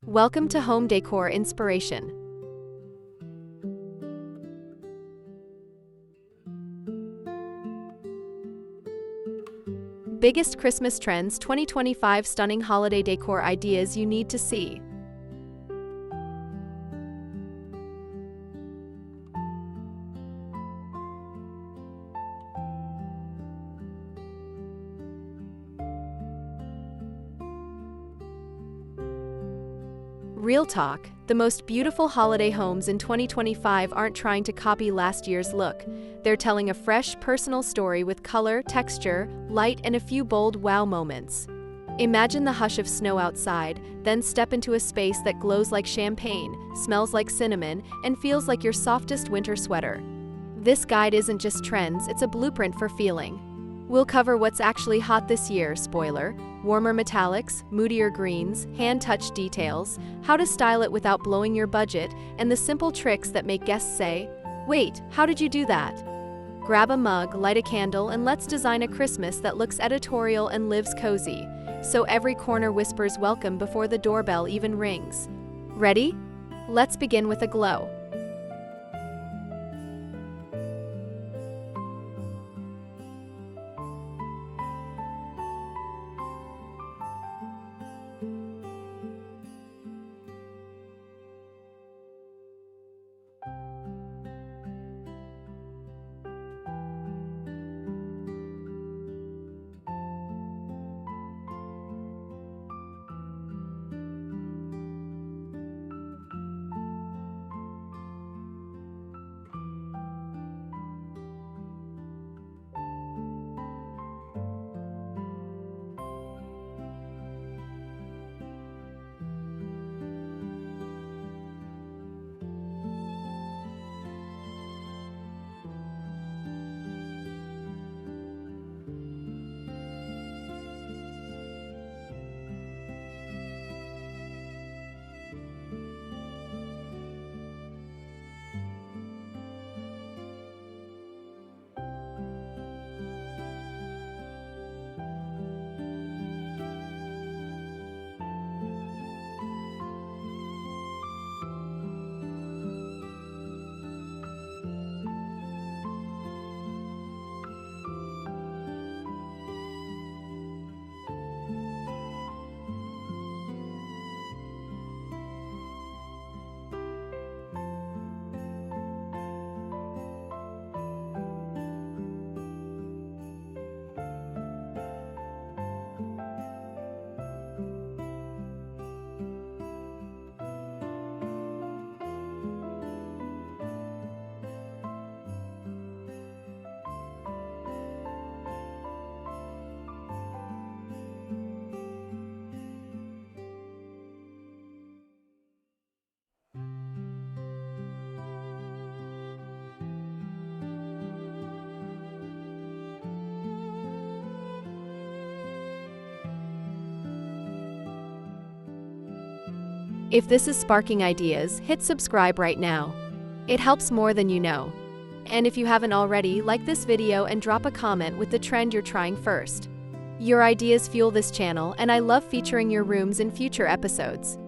Welcome to Home Decor Inspiration. Biggest Christmas Trends 2025 Stunning Holiday Decor Ideas You Need to See. Real talk, the most beautiful holiday homes in 2025 aren't trying to copy last year's look. They're telling a fresh, personal story with color, texture, light, and a few bold wow moments. Imagine the hush of snow outside, then step into a space that glows like champagne, smells like cinnamon, and feels like your softest winter sweater. This guide isn't just trends, it's a blueprint for feeling. We'll cover what's actually hot this year, spoiler, warmer metallics, moodier greens, hand-touched details, how to style it without blowing your budget, and the simple tricks that make guests say, "Wait, how did you do that?" Grab a mug, light a candle, and let's design a Christmas that looks editorial and lives cozy, so every corner whispers welcome before the doorbell even rings. Ready? Let's begin with a glow. If this is sparking ideas, hit subscribe right now. It helps more than you know. And if you haven't already, like this video and drop a comment with the trend you're trying first. Your ideas fuel this channel, and I love featuring your rooms in future episodes.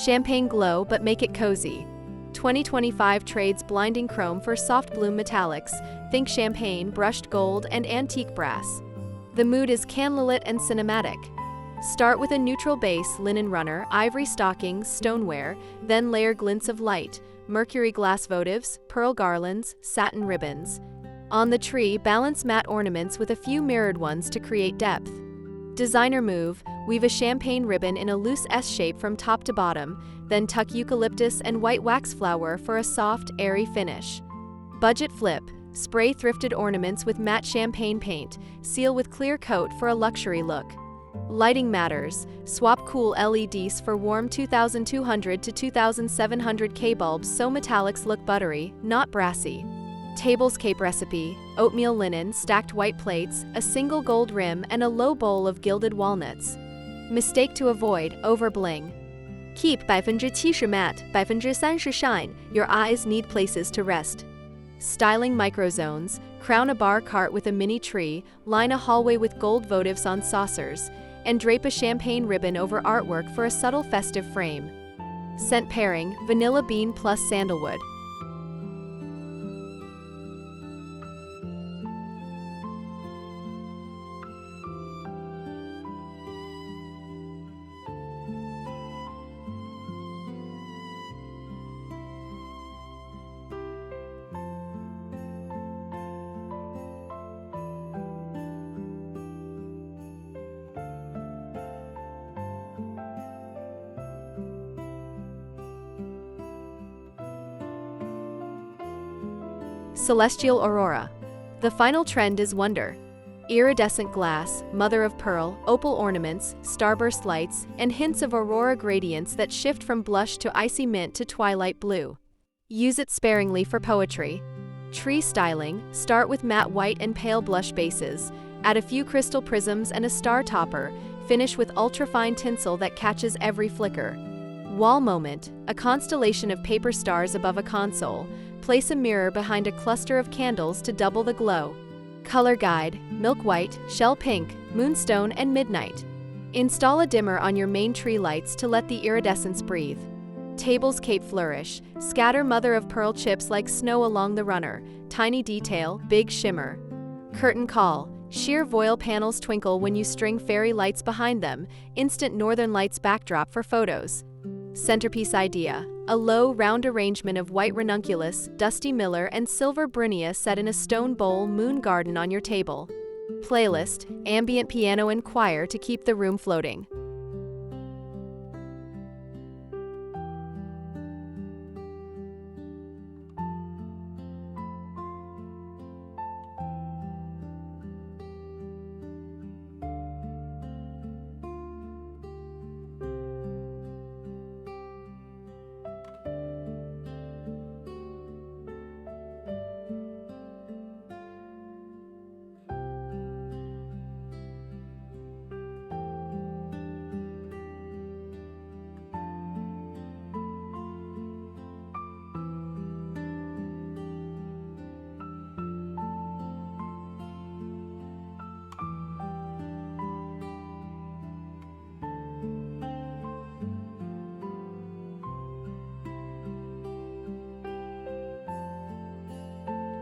Champagne glow but make it cozy. 2025 trades blinding chrome for soft bloom metallics. Think champagne, brushed gold, and antique brass. The mood is candlelit and cinematic. Start with a neutral base, linen runner, ivory stockings, stoneware, then layer glints of light, mercury glass votives, pearl garlands, satin ribbons. On the tree, balance matte ornaments with a few mirrored ones to create depth. Designer move, weave a champagne ribbon in a loose S shape from top to bottom, then tuck eucalyptus and white wax flower for a soft, airy finish. Budget flip, spray thrifted ornaments with matte champagne paint, seal with clear coat for a luxury look. Lighting matters, swap cool LEDs for warm 2200 to 2700 K bulbs so metallics look buttery, not brassy. Tablescape recipe, oatmeal linen, stacked white plates, a single gold rim, and a low bowl of gilded walnuts. Mistake to avoid, over bling. Keep 70% matte, 30% shine, your eyes need places to rest. Styling microzones, crown a bar cart with a mini tree, line a hallway with gold votives on saucers, and drape a champagne ribbon over artwork for a subtle festive frame. Scent pairing, vanilla bean plus sandalwood. Celestial aurora. The final trend is wonder. Iridescent glass, mother of pearl, opal ornaments, starburst lights, and hints of aurora gradients that shift from blush to icy mint to twilight blue. Use it sparingly for poetry. Tree styling, start with matte white and pale blush bases, add a few crystal prisms and a star topper, finish with ultrafine tinsel that catches every flicker. Wall moment, a constellation of paper stars above a console, place a mirror behind a cluster of candles to double the glow. Color guide, milk white, shell pink, moonstone, and midnight. Install a dimmer on your main tree lights to let the iridescence breathe. Tablescape flourish, scatter mother of pearl chips like snow along the runner, tiny detail, big shimmer. Curtain call, sheer voile panels twinkle when you string fairy lights behind them, instant northern lights backdrop for photos. Centerpiece idea, a low, round arrangement of white ranunculus, dusty miller, and silver brynia set in a stone bowl moon garden on your table. Playlist, ambient piano and choir to keep the room floating.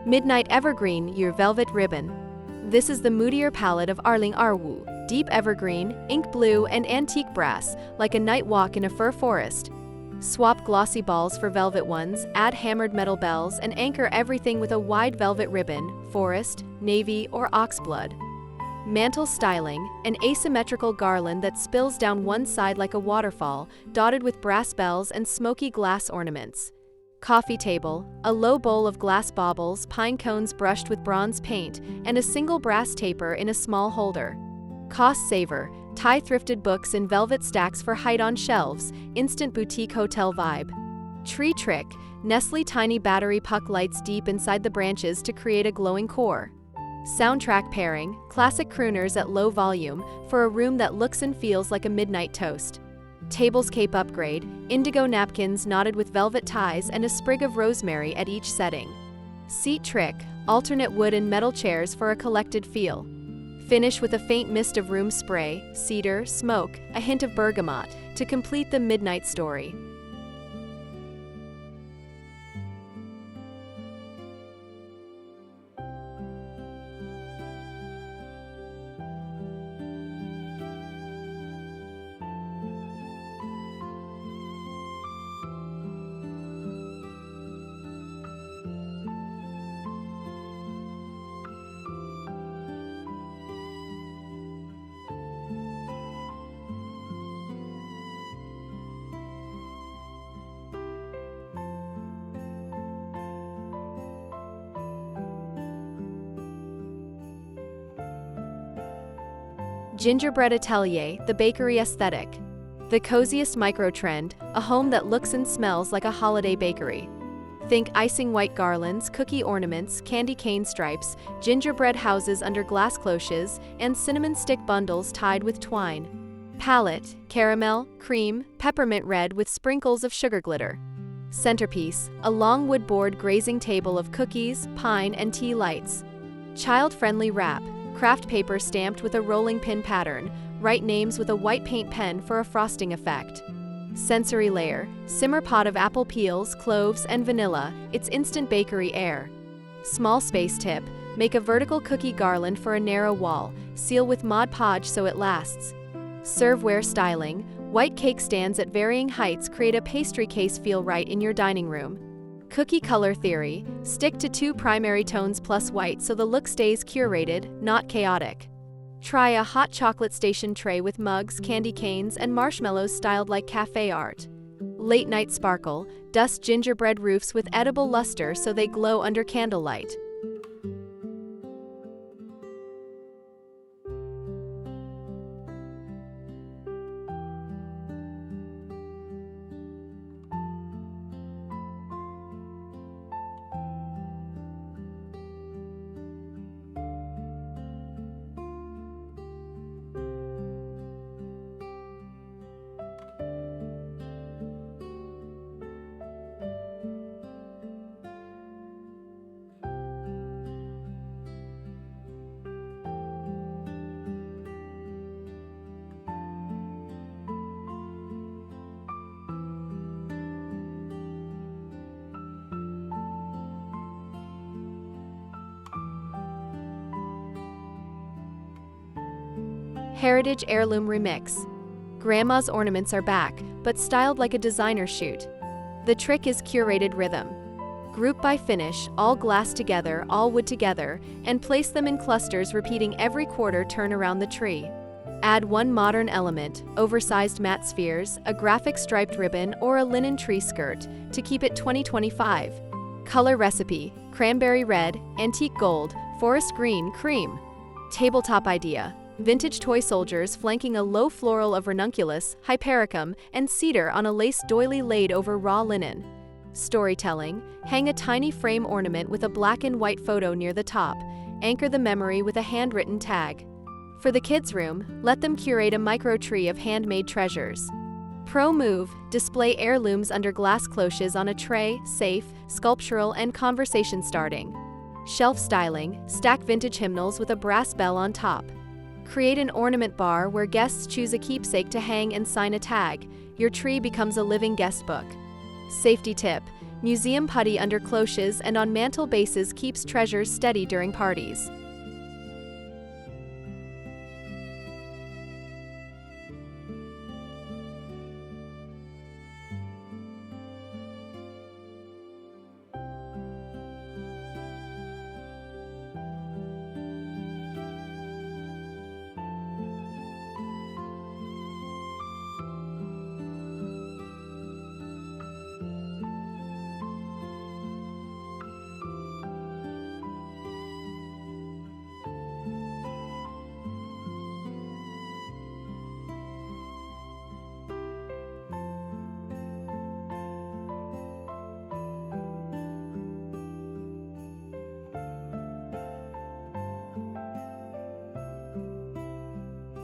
Midnight Evergreen, your velvet ribbon. This is the moodier palette of Arling Arwu, deep evergreen, ink blue, and antique brass, like a night walk in a fir forest. Swap glossy balls for velvet ones, add hammered metal bells, and anchor everything with a wide velvet ribbon, forest, navy, or oxblood. Mantle styling, an asymmetrical garland that spills down one side like a waterfall, dotted with brass bells and smoky glass ornaments. Coffee table, a low bowl of glass baubles, pine cones brushed with bronze paint, and a single brass taper in a small holder. Cost saver, tie thrifted books in velvet stacks for height on shelves, instant boutique hotel vibe. Tree trick, Nestle tiny battery puck lights deep inside the branches to create a glowing core. Soundtrack pairing, classic crooners at low volume for a room that looks and feels like a midnight toast. Tablescape upgrade, indigo napkins knotted with velvet ties and a sprig of rosemary at each setting. Seat trick, alternate wood and metal chairs for a collected feel. Finish with a faint mist of room spray, cedar, smoke, a hint of bergamot to complete the midnight story. Gingerbread Atelier, the bakery aesthetic. The coziest micro-trend, a home that looks and smells like a holiday bakery. Think icing white garlands, cookie ornaments, candy cane stripes, gingerbread houses under glass cloches, and cinnamon stick bundles tied with twine. Palette, caramel, cream, peppermint red with sprinkles of sugar glitter. Centerpiece, a long wood board grazing table of cookies, pine, and tea lights. Child-friendly wrap, craft paper stamped with a rolling pin pattern, write names with a white paint pen for a frosting effect. Sensory layer, simmer pot of apple peels, cloves, and vanilla, it's instant bakery air. Small space tip, make a vertical cookie garland for a narrow wall, seal with Mod Podge so it lasts. Serveware styling, white cake stands at varying heights create a pastry case feel right in your dining room. Cookie color theory, stick to 2 primary tones plus white so the look stays curated, not chaotic. Try a hot chocolate station tray with mugs, candy canes, and marshmallows styled like cafe art. Late night sparkle, dust gingerbread roofs with edible luster so they glow under candlelight. Heritage Heirloom Remix. Grandma's ornaments are back, but styled like a designer shoot. The trick is curated rhythm. Group by finish, all glass together, all wood together, and place them in clusters repeating every quarter turn around the tree. Add one modern element, oversized matte spheres, a graphic striped ribbon, or a linen tree skirt, to keep it 2025. Color recipe, cranberry red, antique gold, forest green, cream. Tabletop idea. Vintage toy soldiers flanking a low floral of ranunculus, hypericum, and cedar on a lace doily laid over raw linen. Storytelling, hang a tiny frame ornament with a black and white photo near the top, anchor the memory with a handwritten tag. For the kids' room, let them curate a micro tree of handmade treasures. Pro move, display heirlooms under glass cloches on a tray, safe, sculptural, and conversation starting. Shelf styling, stack vintage hymnals with a brass bell on top. Create an ornament bar where guests choose a keepsake to hang and sign a tag. Your tree becomes a living guest book. Safety tip, museum putty under cloches and on mantel bases keeps treasures steady during parties.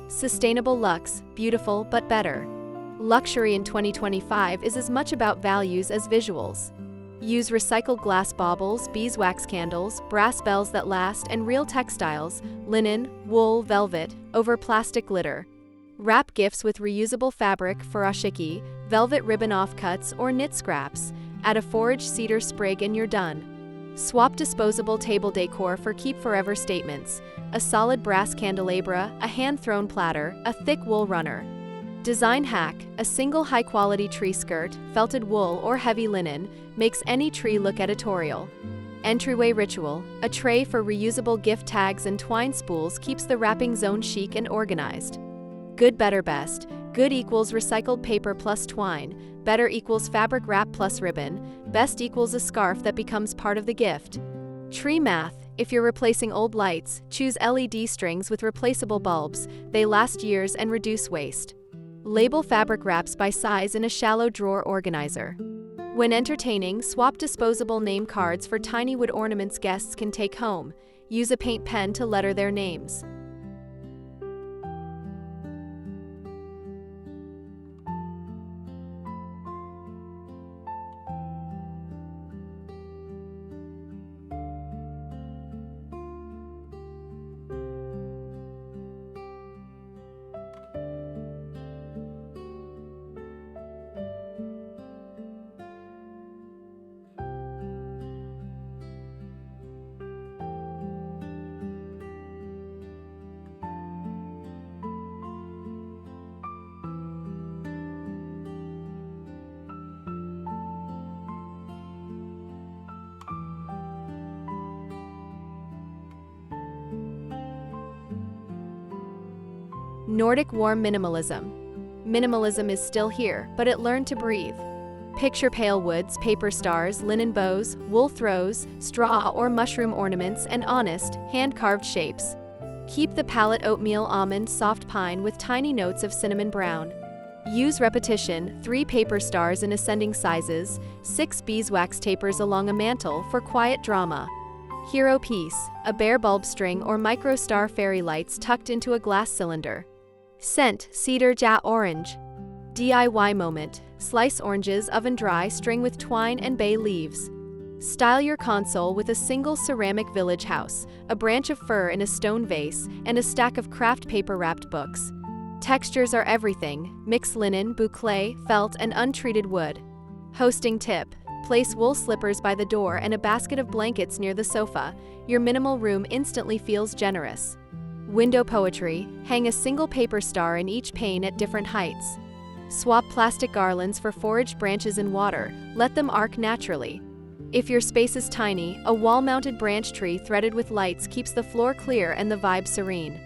Sustainable luxe, beautiful but better. Luxury in 2025 is as much about values as visuals. Use recycled glass baubles, beeswax candles, brass bells that last, and real textiles, linen, wool, velvet, over plastic glitter. Wrap gifts with reusable fabric, furoshiki, velvet ribbon offcuts, or knit scraps. Add a foraged cedar sprig and you're done. Swap disposable table decor for keep forever statements. A solid brass candelabra, a hand-thrown platter, a thick wool runner. Design hack, a single high-quality tree skirt, felted wool or heavy linen, makes any tree look editorial. Entryway ritual, a tray for reusable gift tags and twine spools keeps the wrapping zone chic and organized. Good, better, best. Good equals recycled paper plus twine. Better equals fabric wrap plus ribbon. Best equals a scarf that becomes part of the gift. Tree math, If you're replacing old lights, choose LED strings with replaceable bulbs. They last years and reduce waste. Label fabric wraps by size in a shallow drawer organizer. When entertaining, swap disposable name cards for tiny wood ornaments guests can take home. Use a paint pen to letter their names. Nordic warm minimalism. Minimalism is still here, but it learned to breathe. Picture pale woods, paper stars, linen bows, wool throws, straw or mushroom ornaments, and honest, hand-carved shapes. Keep the palette oatmeal almond soft pine with tiny notes of cinnamon brown. Use repetition, 3 paper stars in ascending sizes, 6 beeswax tapers along a mantle for quiet drama. Hero piece, a bare bulb string or micro star fairy lights tucked into a glass cylinder. Scent, cedar ja orange. DIY moment, slice oranges, oven dry, string with twine and bay leaves. Style your console with a single ceramic village house, a branch of fir in a stone vase, and a stack of craft paper wrapped books. Textures are everything, mix linen, boucle, felt, and untreated wood. Hosting tip, place wool slippers by the door and a basket of blankets near the sofa. Your minimal room instantly feels generous. Window poetry, hang a single paper star in each pane at different heights. Swap plastic garlands for foraged branches in water, let them arc naturally. If your space is tiny, a wall-mounted branch tree threaded with lights keeps the floor clear and the vibe serene.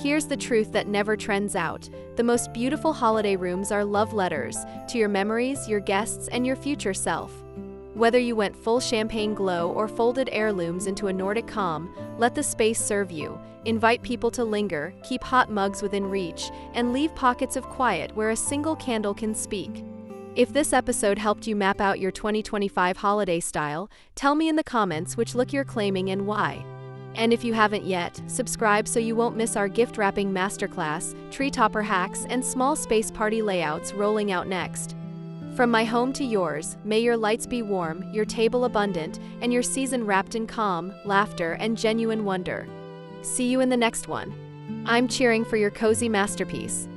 Here's the truth that never trends out. The most beautiful holiday rooms are love letters to your memories, your guests, and your future self. Whether you went full champagne glow or folded heirlooms into a Nordic calm, let the space serve you. Invite people to linger, keep hot mugs within reach, and leave pockets of quiet where a single candle can speak. If this episode helped you map out your 2025 holiday style, tell me in the comments which look you're claiming and why. And if you haven't yet, subscribe so you won't miss our gift wrapping masterclass, tree topper hacks, and small space party layouts rolling out next. From my home to yours, may your lights be warm, your table abundant, and your season wrapped in calm, laughter, and genuine wonder. See you in the next one. I'm cheering for your cozy masterpiece.